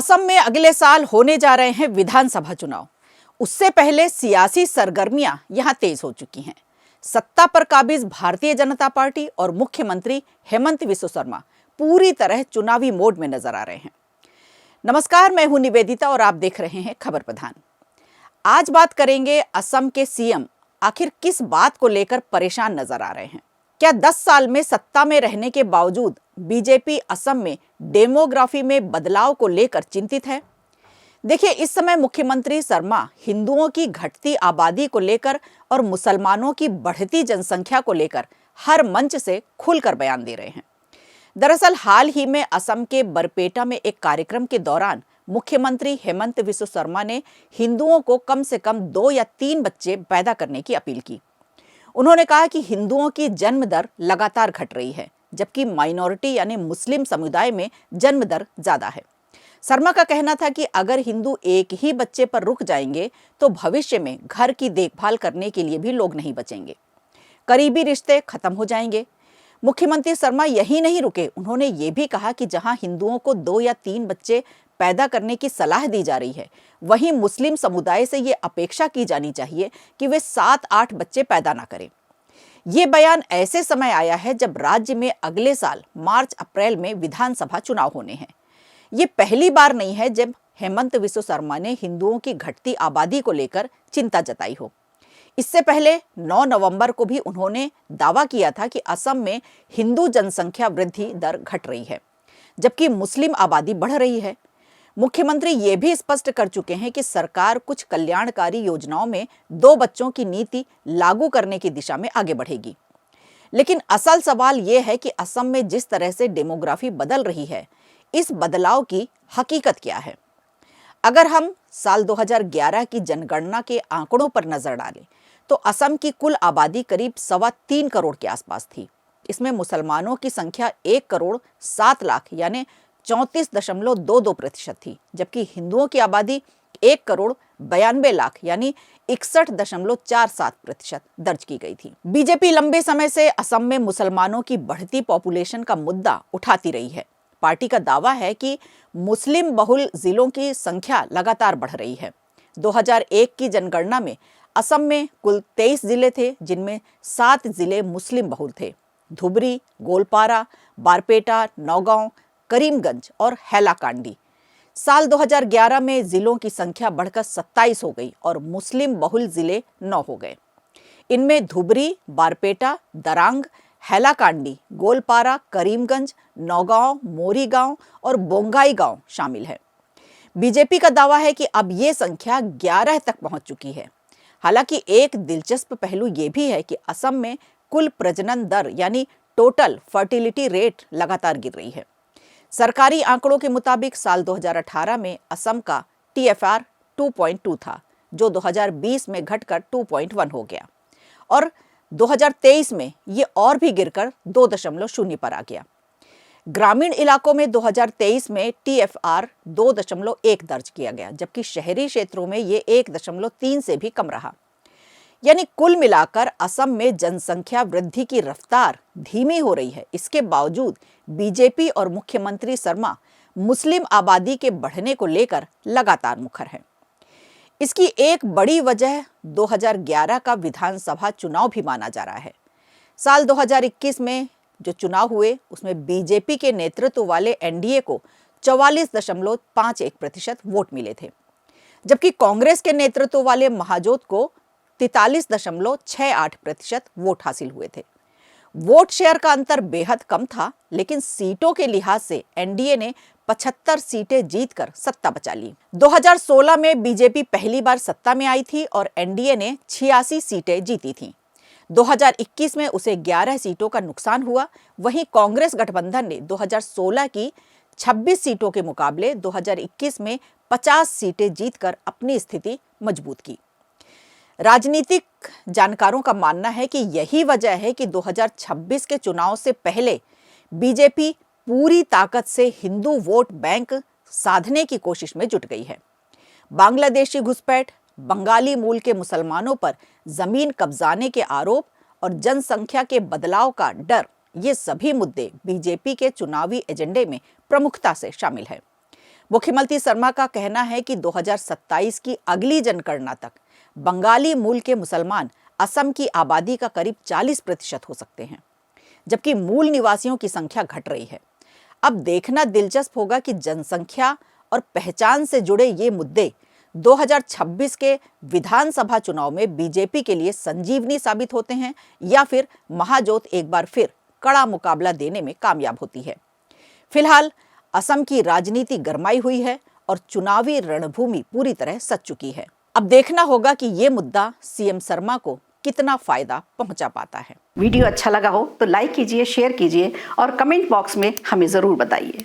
असम में अगले साल होने जा रहे हैं विधानसभा चुनाव। उससे पहले सियासी सरगर्मियां यहां तेज हो चुकी हैं। सत्ता पर काबिज भारतीय जनता पार्टी और मुख्यमंत्री हेमंत बिस्वा शर्मा पूरी तरह चुनावी मोड में नजर आ रहे हैं। नमस्कार, मैं हूं निवेदिता और आप देख रहे हैं खबर प्रधान। आज बात करेंगे असम के सीएम आखिर किस बात को लेकर परेशान नजर आ रहे हैं। क्या 10 साल में सत्ता में रहने के बावजूद बीजेपी असम में डेमोग्राफी में बदलाव को लेकर चिंतित है? देखिए, इस समय मुख्यमंत्री शर्मा हिंदुओं की घटती आबादी को लेकर और मुसलमानों की बढ़ती जनसंख्या को लेकर हर मंच से खुलकर बयान दे रहे हैं। दरअसल हाल ही में असम के बरपेटा में एक कार्यक्रम के दौरान मुख्यमंत्री हेमंत बिस्वा शर्मा ने हिंदुओं को कम से कम 2 या 3 बच्चे पैदा करने की अपील की। उन्होंने कहा कि हिंदुओं की जन्म दर लगातार घट रही है, जबकि माइनॉरिटी यानी मुस्लिम समुदाय में जन्म दर ज्यादा है। शर्मा का कहना था कि अगर हिंदू एक ही बच्चे पर रुक जाएंगे तो भविष्य में घर की देखभाल करने के लिए भी लोग नहीं बचेंगे, करीबी रिश्ते खत्म हो जाएंगे। मुख्यमंत्री शर्मा यही नहीं रुके, उन्होंने ये भी कहा कि जहां हिंदुओं को 2 या 3 बच्चे पैदा करने की सलाह दी जा रही है, वहीं मुस्लिम समुदाय से ये अपेक्षा की जानी चाहिए कि वे 7-8 बच्चे पैदा ना करें। ये बयान ऐसे समय आया है जब राज्य में अगले साल मार्च-अप्रैल में विधानसभा चुनाव होने हैं। ये पहली बार नहीं है जब हेमंत बिस्वा शर्मा ने हिंदुओं की घटती आबादी को लेकर चिंता जताई हो। इससे पहले 9 नवंबर को भी उन्होंने दावा किया था कि असम में हिंदू जनसंख्या वृद्धि दर घट रही है, जबकि मुस्लिम आबादी बढ़ रही है। मुख्यमंत्री ये भी स्पष्ट कर चुके हैं कि सरकार कुछ कल्याणकारी योजनाओं में 2 बच्चों की नीति लागू करने की दिशा में आगे बढ़ेगी। लेकिन असल सवाल ये है कि असम में जिस तरह से डेमोग्राफी बदल रही है, इस बदलाव की हकीकत क्या है। अगर हम साल 2011 की जनगणना के आंकड़ों पर नजर डालें तो असम की कुल आबादी करीब 3.25 करोड़ के आसपास थी। इसमें मुसलमानों की संख्या 1 करोड़ 7 लाख यानी 34.22% थी, जबकि हिंदुओं की आबादी 1 करोड़ 92 लाख यानी 61.47% दर्ज की गई थी। बीजेपी लंबे समय से असम में मुसलमानों की बढ़ती पॉपुलेशन का मुद्दा उठाती रही है। पार्टी का दावा है कि मुस्लिम बहुल जिलों की संख्या लगातार बढ़ रही है। 2001 की जनगणना में असम में कुल 23 जिले थे, जिनमें 7 जिले मुस्लिम बहुल थे। धुबरी, गोलपारा, बारपेटा, नौगांव, करीमगंज और हैलाकांडी। साल 2011 में जिलों की संख्या बढ़कर 27 हो गई और मुस्लिम बहुल जिले 9 हो गए। इनमें धुबरी, बारपेटा, दरांग, हैलाकांडी, गोलपारा, करीमगंज, नौगांव, मोरीगांव और बोंगाई गांव शामिल है। बीजेपी का दावा है कि अब ये संख्या 11 तक पहुंच चुकी है। हालांकि एक दिलचस्प पहलू ये भी है कि असम में कुल प्रजनन दर यानी टोटल फर्टिलिटी रेट लगातार गिर रही है। सरकारी आंकड़ों के मुताबिक साल 2018 में असम का TFR 2.2 था, जो 2020 में घटकर 2.1 हो गया और 2023 में ये और भी गिरकर 2.0 पर आ गया। ग्रामीण इलाकों में 2023 में TFR 2.1 दर्ज किया गया, जबकि शहरी क्षेत्रों में ये 1.3 से भी कम रहा। यानी कुल मिलाकर असम में जनसंख्या वृद्धि की रफ्तार धीमी हो रही है। इसके बावजूद बीजेपी और मुख्यमंत्री शर्मा मुस्लिम आबादी के बढ़ने को लेकर लगातार मुखर हैं। इसकी एक बड़ी वजह 2011 का विधानसभा चुनाव भी माना जा रहा है। साल 2021 में जो चुनाव हुए, उसमें बीजेपी के नेतृत्व वाले NDA को 44.51% वोट मिले थे, जबकि कांग्रेस के नेतृत्व वाले महाजोत को 43.68% वोट हासिल हुए थे। वोट शेयर का अंतर बेहद कम था, लेकिन सीटों के लिहाज से NDA ने 75 सीटें जीतकर सत्ता बचा ली। 2016 में बीजेपी पहली बार सत्ता में आई थी और NDA ने 86 सीटें जीती थीं। 2021 में उसे 11 सीटों का नुकसान हुआ। वहीं कांग्रेस गठबंधन ने 2016 की 26 सीटों के मुकाबले 2021 में 50 सीटें जीतकर अपनी स्थिति मजबूत की। राजनीतिक जानकारों का मानना है कि यही वजह है कि 2026 के चुनाव से पहले बीजेपी पूरी ताकत से हिंदू वोट बैंक साधने की कोशिश में जुट गई है। बांग्लादेशी घुसपैठ, बंगाली मूल के मुसलमानों पर जमीन कब्जाने के आरोप और जनसंख्या के बदलाव का डर, ये सभी मुद्दे बीजेपी के चुनावी एजेंडे में प्रमुखता से शामिल है। मुख्यमंत्री शर्मा का कहना है कि 2027 की अगली जनगणना तक बंगाली मूल के मुसलमान असम की आबादी का करीब 40% हो सकते हैं, जबकि मूल निवासियों की संख्या घट रही है। अब देखना दिलचस्प होगा कि जनसंख्या और पहचान से जुड़े ये मुद्दे 2026 के विधानसभा चुनाव में बीजेपी के लिए संजीवनी साबित होते हैं या फिर महाजोत एक बार फिर कड़ा मुकाबला देने में कामयाब होती है। फिलहाल असम की राजनीति गरमाई हुई है और चुनावी रणभूमि पूरी तरह सज चुकी है। अब देखना होगा कि ये मुद्दा सीएम शर्मा को कितना फायदा पहुंचा पाता है। वीडियो अच्छा लगा हो तो लाइक कीजिए, शेयर कीजिए और कमेंट बॉक्स में हमें जरूर बताइए।